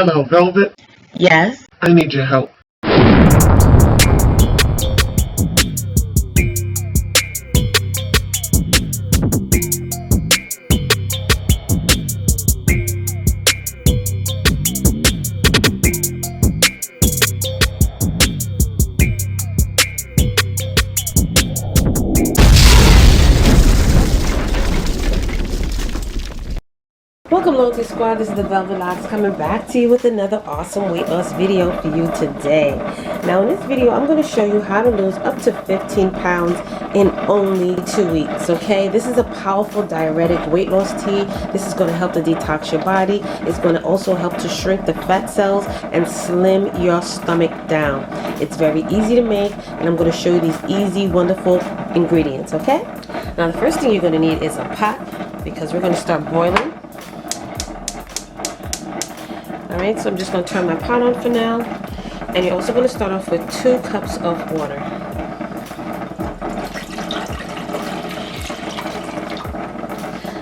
Hello, Velvet. Yes. I need your help. Welcome, Loyalty Squad. This is the Beverages coming back to you with another awesome weight loss video for you today. Now, in this video, I'm going to show you how to lose up to 15 pounds in only 2 weeks, okay? This is a powerful diuretic weight loss tea. This is going to help to detox your body. It's going to also help to shrink the fat cells and slim your stomach down. It's very easy to make, and I'm going to show you these easy, wonderful ingredients, okay? Now, the first thing you're going to need is a pot, because we're going to start boiling. Alright, so I'm just going to turn my pot on for now. And you're also going to start off with 2 cups of water.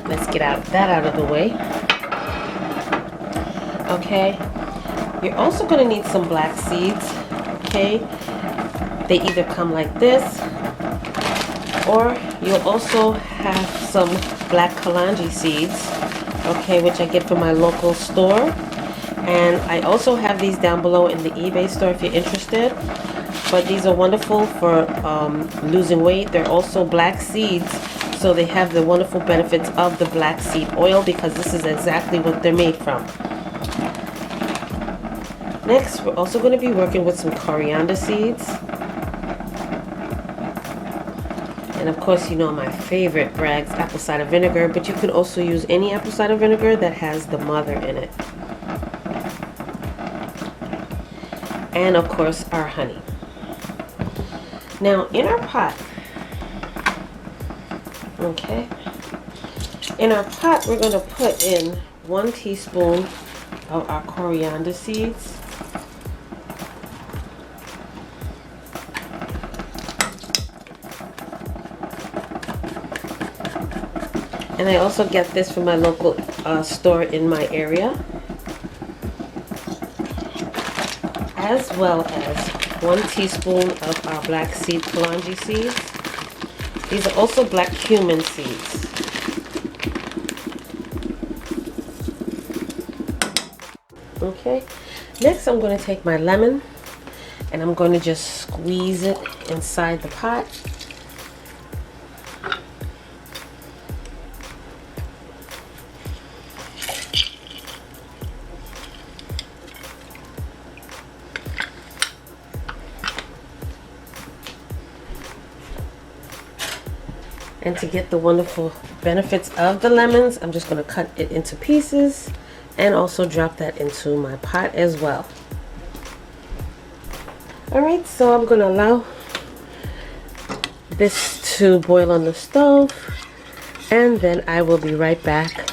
Let's get that out of the way. Okay, you're also going to need some black seeds. Okay, they either come like this, or you'll also have some black kalanji seeds, okay, which I get from my local store. And I also have these down below in the eBay store if you're interested. But these are wonderful for losing weight. They're also black seeds, so they have the wonderful benefits of the black seed oil, because this is exactly what they're made from. Next, we're also going to be working with some coriander seeds. And of course, you know my favorite, Bragg's apple cider vinegar, but you can also use any apple cider vinegar that has the mother in it. And of course, our honey. Now, in our pot, okay, in our pot, we're going to put in 1 teaspoon of our coriander seeds. And I also get this from my local store in my area, as well as 1 teaspoon of our black seed kalanji seeds. These are also black cumin seeds. Okay, next I'm going to take my lemon and I'm going to just squeeze it inside the pot. And to get the wonderful benefits of the lemons, I'm just going to cut it into pieces and also drop that into my pot as well. Alright, so I'm going to allow this to boil on the stove, and then I will be right back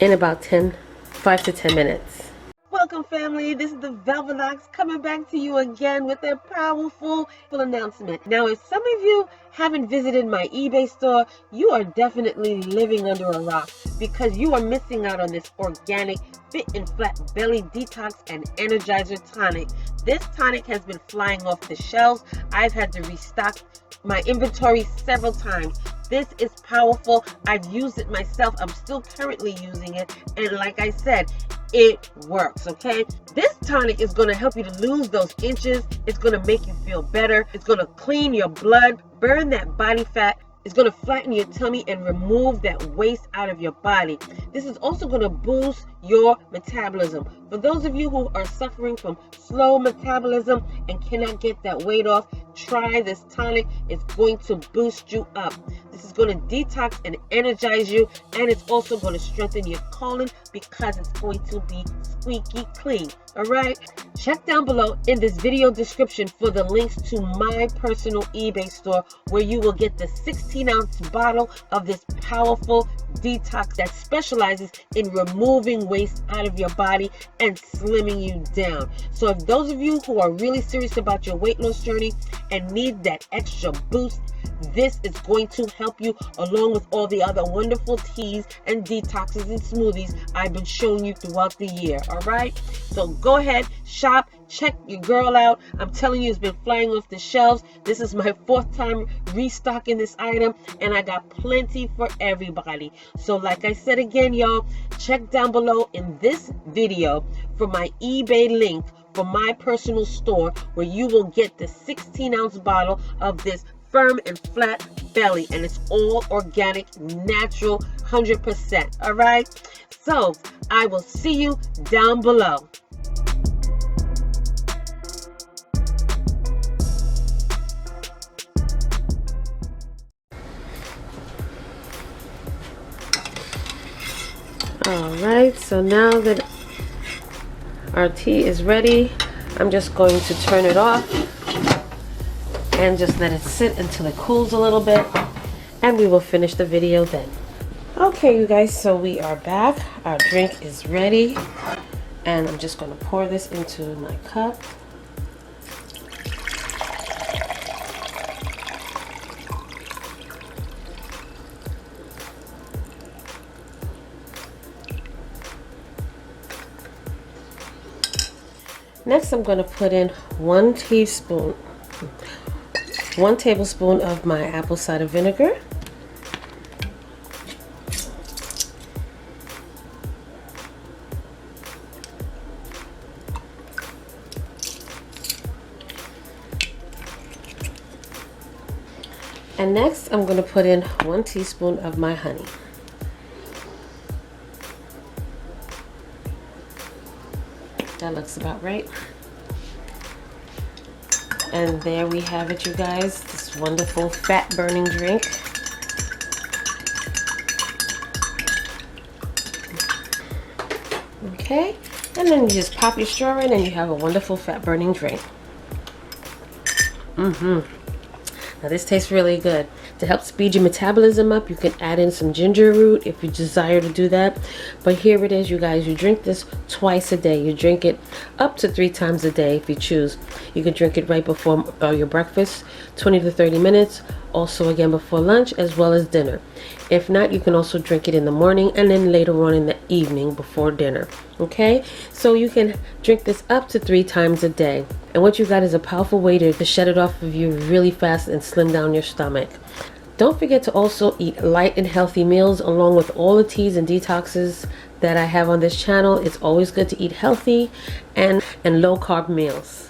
in about 5 to 10 minutes. Welcome, family. This is the Beverages coming back to you again with a powerful announcement. Now, if some of you haven't visited my eBay store, you are definitely living under a rock, because you are missing out on this organic fit and flat belly detox and energizer tonic. This tonic has been flying off the shelves. I've had to restock my inventory several times. This is powerful. I've used it myself. I'm still currently using it, and like I said, it works. Okay, this tonic is going to help you to lose those inches. It's going to make you feel better. It's going to clean your blood, burn that body fat. It's going to flatten your tummy and remove that waste out of your body. This is also going to boost your metabolism. For those of you who are suffering from slow metabolism and cannot get that weight off, try this tonic. It's going to boost you up. This is going to detox and energize you, and it's also going to strengthen your colon, because it's going to be squeaky clean. Alright? Check down below in this video description for the links to my personal eBay store where you will get the 16-ounce bottle of this powerful detox that specializes in removing waste out of your body and slimming you down. So if those of you who are really serious about your weight loss journey and need that extra boost, this is going to help you, along with all the other wonderful teas and detoxes and smoothies I've been showing you throughout the year. All right, so go ahead, shop, check your girl out. I'm telling you, it's been flying off the shelves. This is my 4th time restocking this item, and I got plenty for everybody. So like I said again, y'all, check down below in this video for my eBay link for my personal store where you will get the 16-ounce bottle of this firm and flat belly, and it's all organic, natural, 100%. All right, so I will see you down below. All right, so now that our tea is ready, I'm just going to turn it off and just let it sit until it cools a little bit, and we will finish the video then. Okay, you guys, so we are back. Our drink is ready, and I'm just going to pour this into my cup. Next, I'm going to put in 1 tablespoon of my apple cider vinegar. And next, I'm going to put in 1 teaspoon of my honey. That looks about right. And there we have it, you guys, this wonderful fat burning drink. Okay, and then you just pop your straw in and you have a wonderful fat burning drink. Now this tastes really good. To help speed your metabolism up, you can add in some ginger root if you desire to do that. But here it is, you guys. You drink this twice a day. You drink it up to 3 times a day if you choose. You can drink it right before your breakfast, 20 to 30 minutes. Also again before lunch as well as dinner. If not, you can also drink it in the morning and then later on in the evening before dinner. Okay, so you can drink this up to 3 times a day. And what you got is a powerful way to shed it off of you really fast and slim down your stomach. Don't forget to also eat light and healthy meals along with all the teas and detoxes that I have on this channel. It's always good to eat healthy and low carb meals.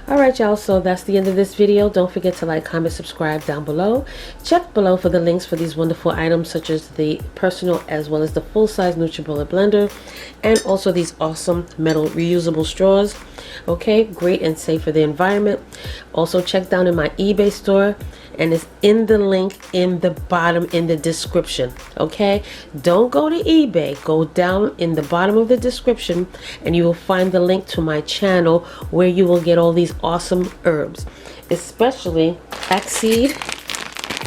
Alright, y'all, so that's the end of this video. Don't forget to like, comment, subscribe down below. Check below for the links for these wonderful items such as the personal as well as the full-size NutriBullet blender, and also these awesome metal reusable straws. Okay, great and safe for the environment. Also check down in my eBay store, and it's in the link in the bottom in the description. Okay, don't go to eBay, go down in the bottom of the description and you will find the link to my channel where you will get all these awesome herbs, especially flax seed,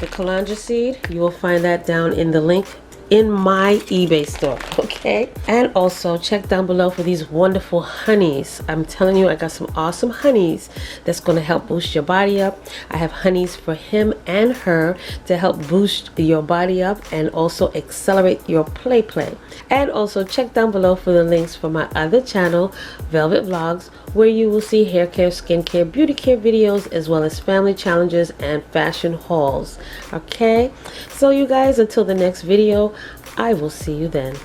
the calendula seed. You will find that down in the link in my eBay store. Okay, and also check down below for these wonderful honeys. I'm telling you, I got some awesome honeys that's going to help boost your body up. I have honeys for him and her to help boost your body up and also accelerate your play. And also check down below for the links for my other channel, Velvet Vlogs, where you will see hair care, skincare, beauty care videos, as well as family challenges and fashion hauls. Okay, so you guys, until the next video, I will see you then.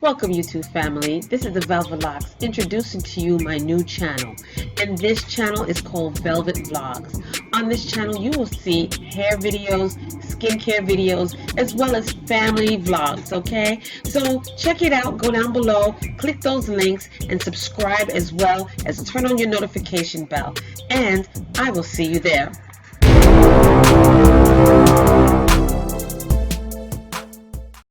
Welcome, YouTube family. This is the Velvet Vlogs introducing to you my new channel, and this channel is called Velvet Vlogs. On this channel you will see hair videos, skincare videos, as well as family vlogs. Okay, so check it out, go down below, click those links and subscribe, as well as turn on your notification bell, and I will see you there.